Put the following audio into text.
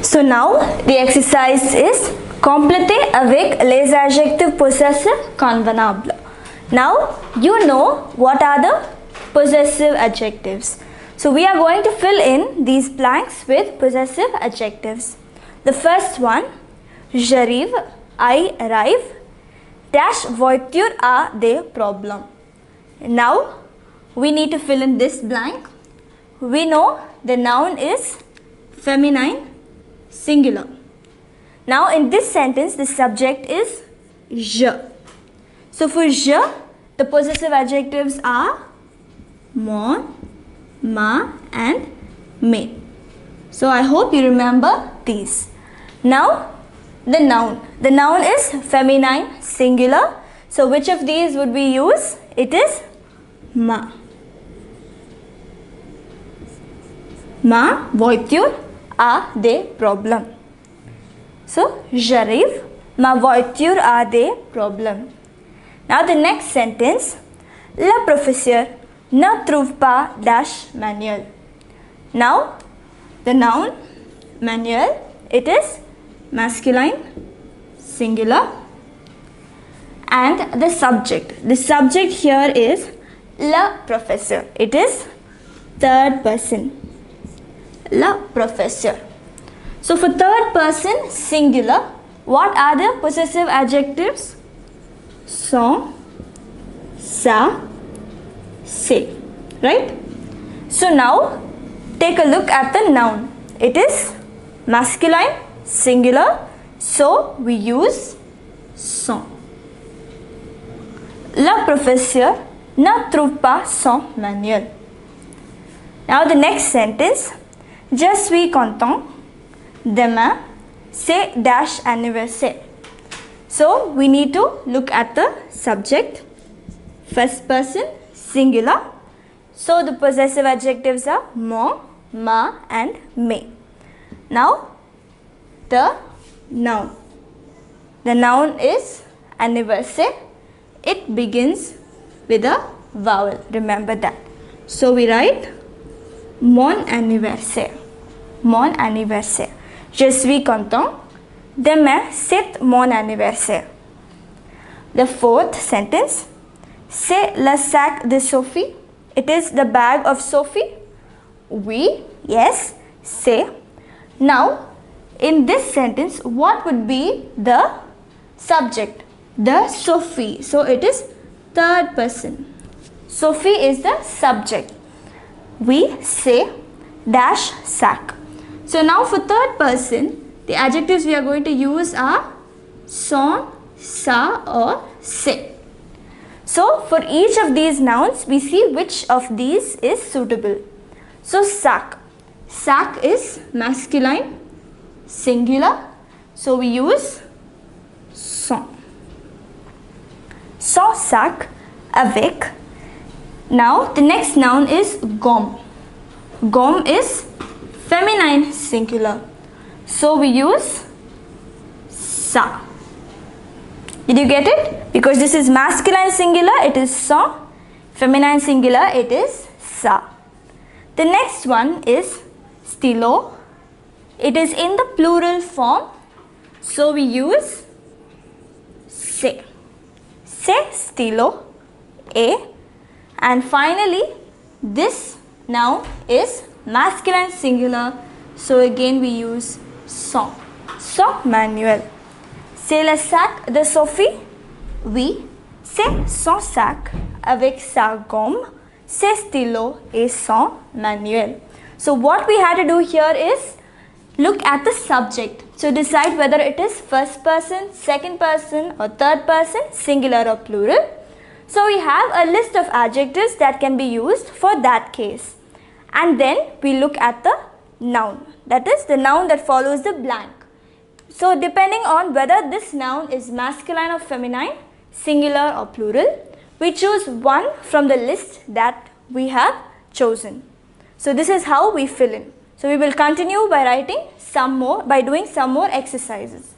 So now the exercise is Complétez avec les adjectifs possessifs convenables. Now you know what are the possessive adjectives. So we are going to fill in these blanks with possessive adjectives. The first one, j'arrive, I arrive, dash voiture a des problèmes. Now we need to fill in this blank. We know the noun is feminine singular. Now in this sentence the subject is je. So for je the possessive adjectives are mon, ma and me. So I hope you remember these. Now the noun. The noun is feminine singular. So which of these would we use? It is ma. Ma voiture a des problèmes. So j'arrive, ma voiture a des problèmes. Now the next sentence, le professeur ne trouve pas dash manuel. Now the noun manuel, it is masculine singular, and the subject here is le professeur. It is third person, le professeur. So for third person singular, what are the possessive adjectives? Son, sa, se, right? So now take a look at the noun. It is masculine singular, so we use son. Le professeur ne trouve pas son manuel. Now the next sentence, je suis content, demain c'est dash anniversaire. So we need to look at the subject, first person singular. So the possessive adjectives are mon, ma and me. Now the noun. The noun is anniversaire. It begins with a vowel. Remember that. So we write mon anniversaire. Mon anniversaire. Je suis content. Demain c'est mon anniversaire. The fourth sentence. C'est le sac de Sophie. It is the bag of Sophie. Oui, yes, c'est. Now, in this sentence, what would be the subject? The Sophie. So it is third person. Sophie is the subject. We say dash sac. So now for third person, the adjectives we are going to use are son, sa or se. So for each of these nouns, we see which of these is suitable. So sac. Sac is masculine, singular. So we use son. Son sac, avec. Now the next noun is gomme. Gomme is feminine singular. So we use sa. Did you get it? Because this is masculine singular, it is son. Feminine singular, it is sa. The next one is stylo. It is in the plural form. So we use se. Se stylo, a. And finally, this noun is masculine singular. So again we use son. Son manuel. C'est le sac de Sophie. Oui, c'est son sac avec sa gomme, ses stylos et son manuel. So what we had to do here is look at the subject. So decide whether it is first person, second person or third person, singular or plural. So we have a list of adjectives that can be used for that case. And then we look at the noun. That is the noun that follows the blank. So depending on whether this noun is masculine or feminine, singular or plural, we choose one from the list that we have chosen. So this is how we fill in. So we will continue by doing some more exercises.